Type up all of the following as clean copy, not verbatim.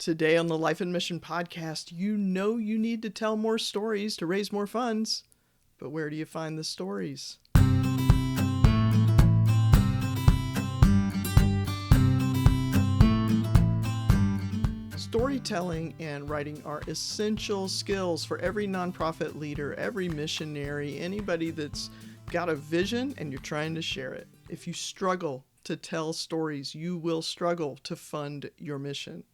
Today on the Life and Mission podcast, you know you need to tell more stories to raise more funds. But where do you find the stories? Storytelling and writing are essential skills for every nonprofit leader, every missionary, anybody that's got a vision and you're trying to share it. If you struggle to tell stories, you will struggle to fund your mission.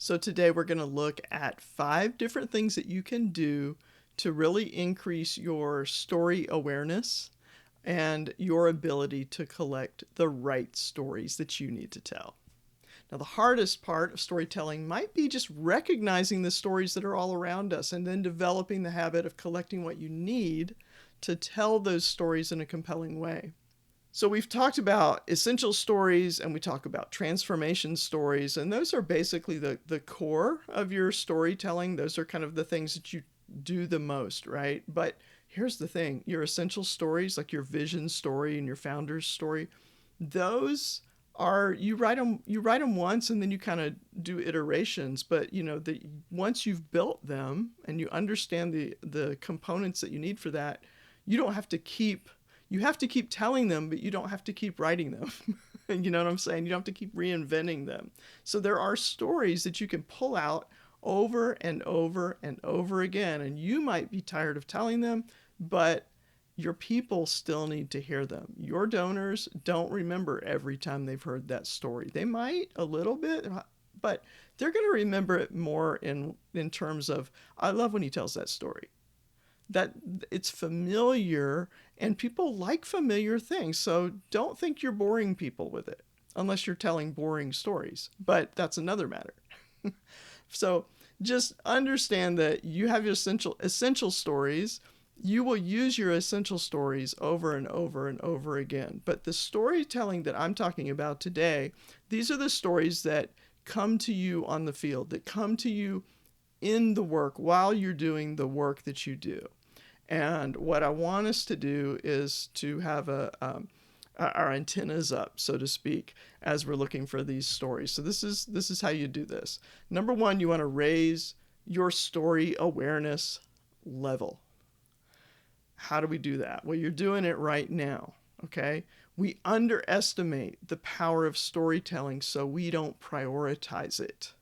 So today we're going to look at 5 different things that you can do to really increase your story awareness and your ability to collect the right stories that you need to tell. Now, the hardest part of storytelling might be just recognizing the stories that are all around us and then developing the habit of collecting what you need to tell those stories in a compelling way. So we've talked about essential stories and we talk about transformation stories, and those are basically the core of your storytelling. Those are kind of the things that you do the most, right? But here's the thing, your essential stories, like your vision story and your founder's story, those are, you write them once and then you kind of do iterations, but once you've built them and you understand the components that you need for that, you have to keep telling them, but you don't have to keep writing them. You know what I'm saying? You don't have to keep reinventing them. So there are stories that you can pull out over and over and over again, and you might be tired of telling them, but your people still need to hear them. Your donors don't remember every time they've heard that story. They might a little bit, but they're going to remember it more in terms of, I love when he tells that story. That it's familiar, and people like familiar things. So don't think you're boring people with it, unless you're telling boring stories. But that's another matter. So just understand that you have your essential stories. You will use your essential stories over and over and over again. But the storytelling that I'm talking about today, these are the stories that come to you on the field, that come to you in the work while you're doing the work that you do. And what I want us to do is to have our antennas up, so to speak, as we're looking for these stories. So this is how you do this. Number 1, you want to raise your story awareness level. How do we do that? Well, you're doing it right now, okay? We underestimate the power of storytelling, so we don't prioritize it.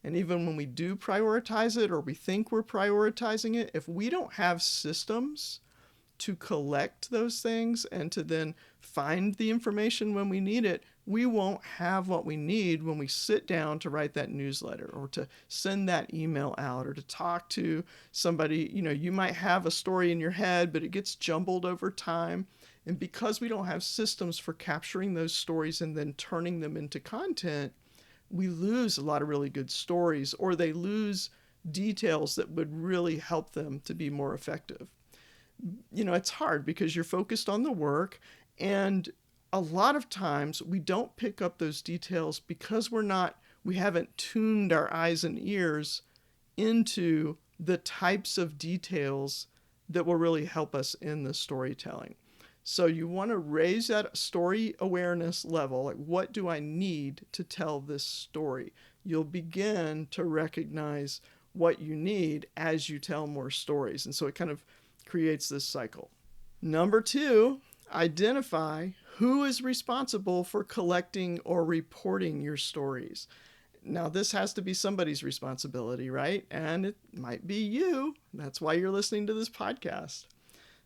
And even when we do prioritize it, or we think we're prioritizing it, if we don't have systems to collect those things and to then find the information when we need it, we won't have what we need when we sit down to write that newsletter or to send that email out or to talk to somebody. You might have a story in your head, but it gets jumbled over time. And because we don't have systems for capturing those stories and then turning them into content, we lose a lot of really good stories, or they lose details that would really help them to be more effective. It's hard because you're focused on the work, and a lot of times we don't pick up those details because we haven't tuned our eyes and ears into the types of details that will really help us in the storytelling. So you want to raise that story awareness level. Like, what do I need to tell this story? You'll begin to recognize what you need as you tell more stories. And so it kind of creates this cycle. Number 2, identify who is responsible for collecting or reporting your stories. Now, this has to be somebody's responsibility, right? And it might be you. That's why you're listening to this podcast.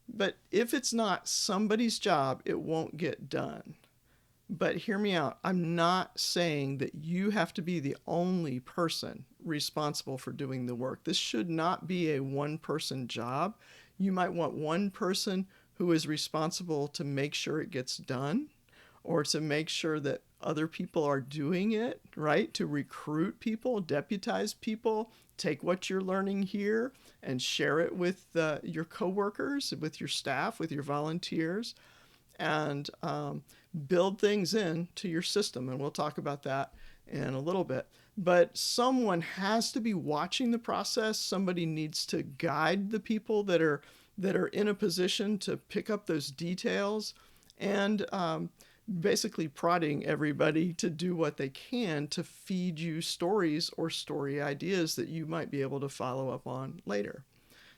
But if it's not somebody's job, it won't get done. But hear me out. I'm not saying that you have to be the only person responsible for doing the work. This should not be a one-person job. You might want one person who is responsible to make sure it gets done, or to make sure that other people are doing it, right? To recruit people, deputize people, take what you're learning here and share it with your coworkers, with your staff, with your volunteers, and build things into your system. And we'll talk about that in a little bit. But someone has to be watching the process. Somebody needs to guide the people that are in a position to pick up those details. And basically prodding everybody to do what they can to feed you stories or story ideas that you might be able to follow up on later.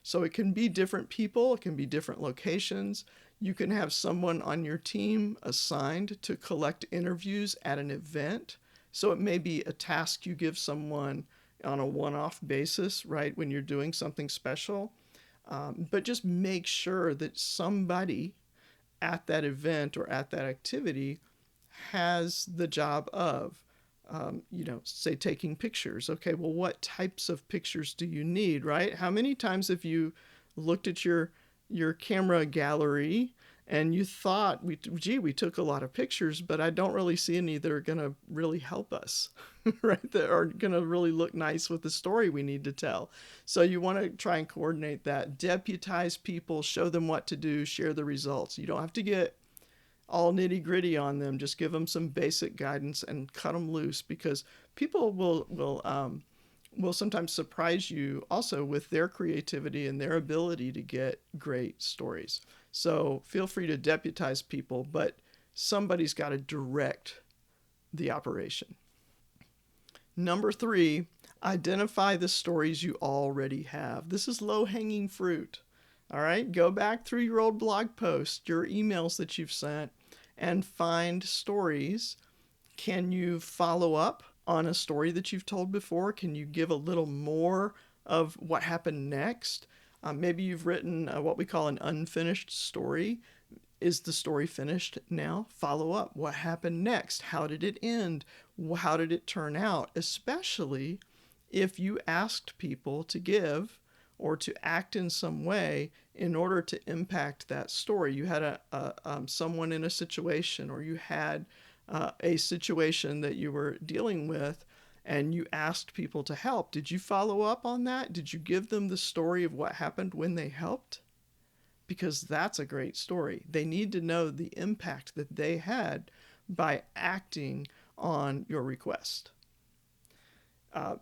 So it can be different people, it can be different locations. You can have someone on your team assigned to collect interviews at an event. So it may be a task you give someone on a one off basis, right, when you're doing something special. But just make sure that somebody at that event or at that activity has the job of, say taking pictures. Okay, well, what types of pictures do you need, right? How many times have you looked at your camera gallery and you thought, we took a lot of pictures, but I don't really see any that are going to really help us, right? That are going to really look nice with the story we need to tell. So you want to try and coordinate that, deputize people, show them what to do, share the results. You don't have to get all nitty gritty on them. Just give them some basic guidance and cut them loose, because people will sometimes surprise you also with their creativity and their ability to get great stories. So feel free to deputize people, but somebody's got to direct the operation. Number 3, identify the stories you already have. This is low hanging fruit. All right, go back through your old blog posts, your emails that you've sent, and find stories. Can you follow up on a story that you've told before? Can you give a little more of what happened next? Maybe you've written what we call an unfinished story. Is the story finished now? Follow up. What happened next? How did it end? How did it turn out? Especially if you asked people to give or to act in some way in order to impact that story. You had someone in a situation, or you had a situation that you were dealing with, and you asked people to help. Did you follow up on that? Did you give them the story of what happened when they helped? Because that's a great story. They need to know the impact that they had by acting on your request.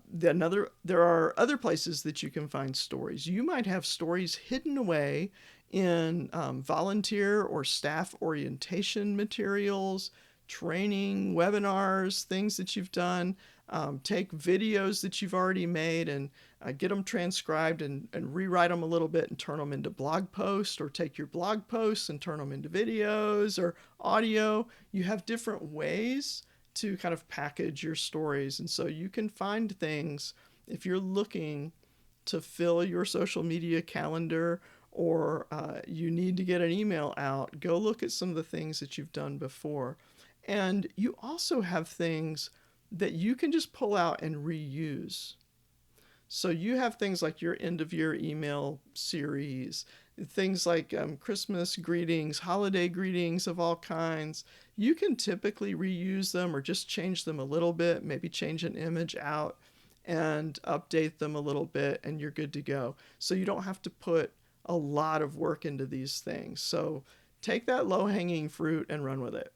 There are other places that you can find stories. You might have stories hidden away in volunteer or staff orientation materials, training, webinars, things that you've done. Take videos that you've already made and get them transcribed and rewrite them a little bit and turn them into blog posts, or take your blog posts and turn them into videos or audio. You have different ways to kind of package your stories. And so you can find things if you're looking to fill your social media calendar, or you need to get an email out. Go look at some of the things that you've done before. And you also have things that you can just pull out and reuse. So you have things like your end of year email series, things like Christmas greetings, holiday greetings of all kinds. You can typically reuse them or just change them a little bit, maybe change an image out and update them a little bit, and you're good to go. So you don't have to put a lot of work into these things. So take that low-hanging fruit and run with it.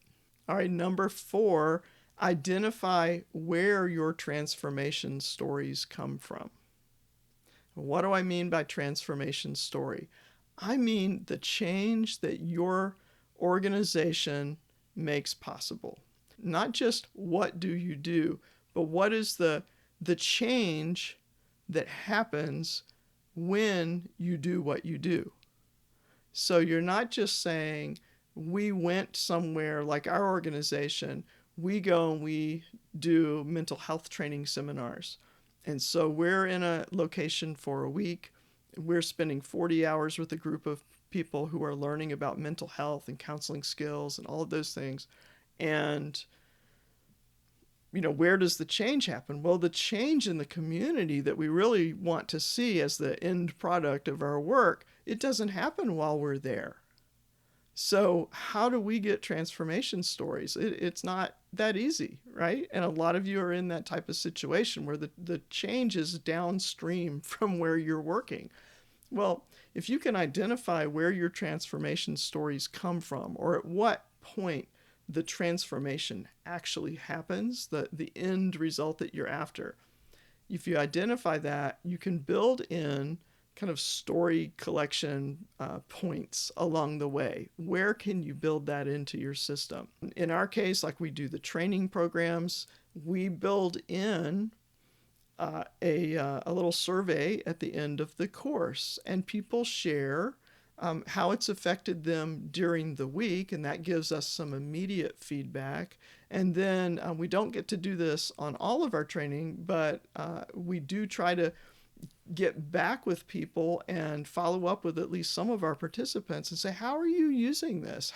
All right, number 4, identify where your transformation stories come from. What do I mean by transformation story? I mean the change that your organization makes possible. Not just what do you do, but what is the change that happens when you do what you do. So you're not just saying, we went somewhere, like our organization, we go and we do mental health training seminars. And so we're in a location for a week. We're spending 40 hours with a group of people who are learning about mental health and counseling skills and all of those things. And, where does the change happen? Well, the change in the community that we really want to see as the end product of our work, it doesn't happen while we're there. So how do we get transformation stories? It's not that easy, right? And a lot of you are in that type of situation where the change is downstream from where you're working. Well, if you can identify where your transformation stories come from, or at what point the transformation actually happens, the end result that you're after, if you identify that, you can build in kind of story collection points along the way. Where can you build that into your system? In our case, like we do the training programs, we build in a little survey at the end of the course, and people share how it's affected them during the week, and that gives us some immediate feedback. And then we don't get to do this on all of our training, but we do try to get back with people and follow up with at least some of our participants and say, how are you using this?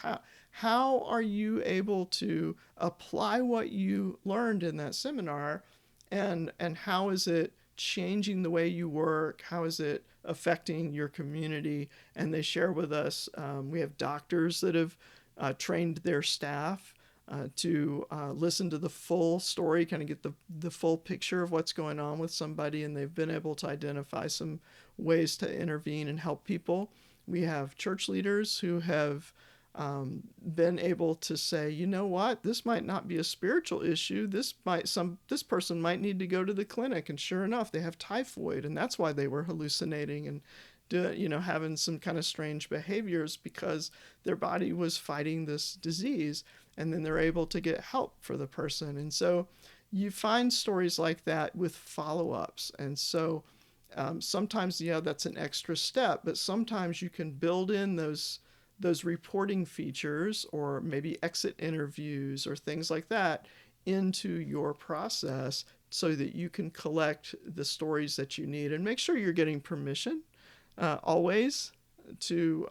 How are you able to apply what you learned in that seminar? And how is it changing the way you work? How is it affecting your community? And they share with us. We have doctors that have trained their staff to listen to the full story, kind of get the full picture of what's going on with somebody, and they've been able to identify some ways to intervene and help people. We have church leaders who have been able to say, you know what, this might not be a spiritual issue. This person might need to go to the clinic, and sure enough, they have typhoid, and that's why they were hallucinating and having some kind of strange behaviors, because their body was fighting this disease, and then they're able to get help for the person. And so you find stories like that with follow-ups. And so sometimes, that's an extra step, but sometimes you can build in those reporting features or maybe exit interviews or things like that into your process so that you can collect the stories that you need, and make sure you're getting permission always to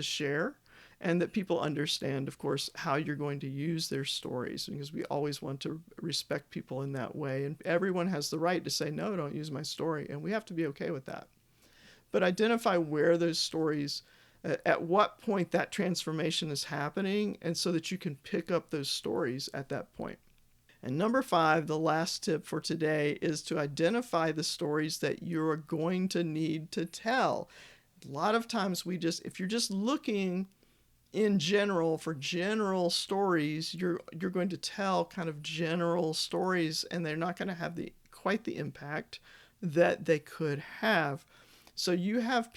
share, and that people understand, of course, how you're going to use their stories, because we always want to respect people in that way. And everyone has the right to say, no, don't use my story, and we have to be okay with that. But identify where those stories, at what point that transformation is happening, and so that you can pick up those stories at that point. And number 5, the last tip for today, is to identify the stories that you're going to need to tell. A lot of times if you're just looking in general for general stories, you're going to tell kind of general stories, and they're not going to have quite the impact that they could have. So you have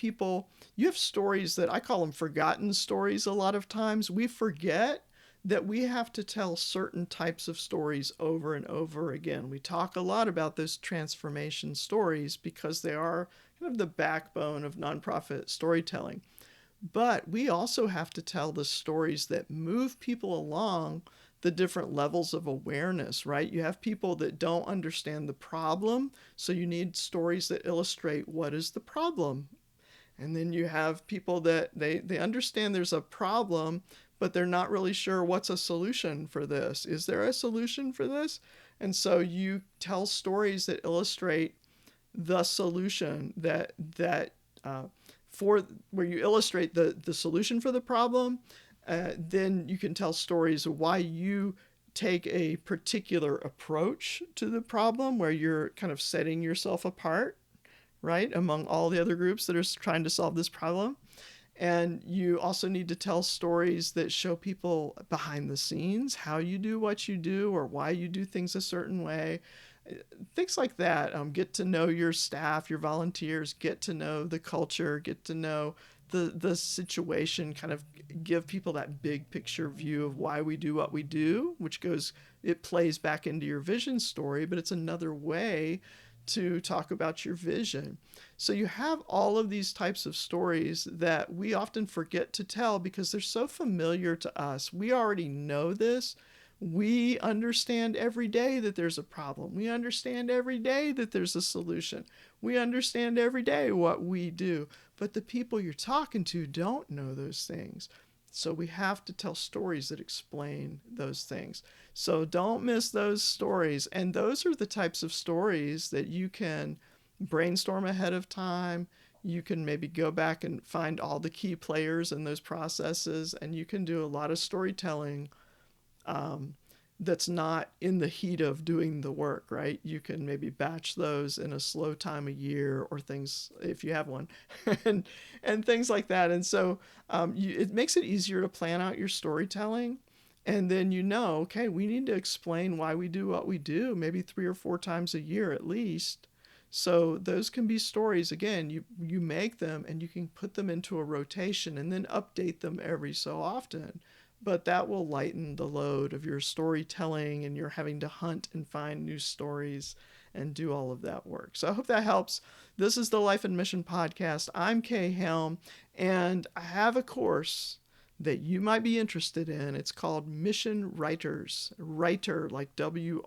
stories that I call them forgotten stories. A lot of times we forget that we have to tell certain types of stories over and over again. We talk a lot about those transformation stories because they are kind of the backbone of nonprofit storytelling. But we also have to tell the stories that move people along the different levels of awareness, right? You have people that don't understand the problem, so you need stories that illustrate what is the problem. And then you have people that they understand there's a problem, but they're not really sure what's a solution for this. Is there a solution for this? And so you tell stories that illustrate the solution for where you illustrate the solution for the problem. Then you can tell stories of why you take a particular approach to the problem, where you're kind of setting yourself apart, right, among all the other groups that are trying to solve this problem. And you also need to tell stories that show people behind the scenes how you do what you do, or why you do things a certain way. Things like that. Get to know your staff, your volunteers, get to know the culture, get to know the situation, kind of give people that big picture view of why we do what we do, it plays back into your vision story, but it's another way to talk about your vision. So you have all of these types of stories that we often forget to tell because they're so familiar to us. We already know this. We understand every day that there's a problem. We understand every day that there's a solution. We understand every day what we do. But the people you're talking to don't know those things. So we have to tell stories that explain those things. So don't miss those stories. And those are the types of stories that you can brainstorm ahead of time. You can maybe go back and find all the key players in those processes, and you can do a lot of storytelling that's not in the heat of doing the work, right? You can maybe batch those in a slow time of year, or things, if you have one, and things like that. And so it makes it easier to plan out your storytelling. And then okay, we need to explain why we do what we do, maybe 3 or 4 times a year at least, So those can be stories. Again, you make them and you can put them into a rotation and then update them every so often. But that will lighten the load of your storytelling and you're having to hunt and find new stories and do all of that work. So I hope that helps. This is the Life and Mission Podcast. I'm Kay Helm, and I have a course that you might be interested in. It's called Mission Writers. Writer, like WRITERS.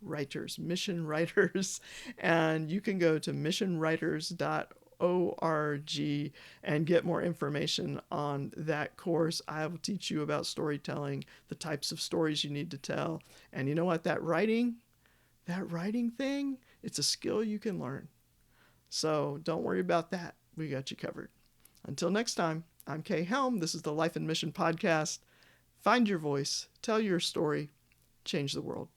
Writers, Mission Writers. And you can go to missionwriters.org and get more information on that course. I will teach you about storytelling, the types of stories you need to tell. And you know what? That writing thing, it's a skill you can learn. So don't worry about that. We got you covered. Until next time, I'm Kay Helm. This is the Life and Mission Podcast. Find your voice, tell your story, change the world.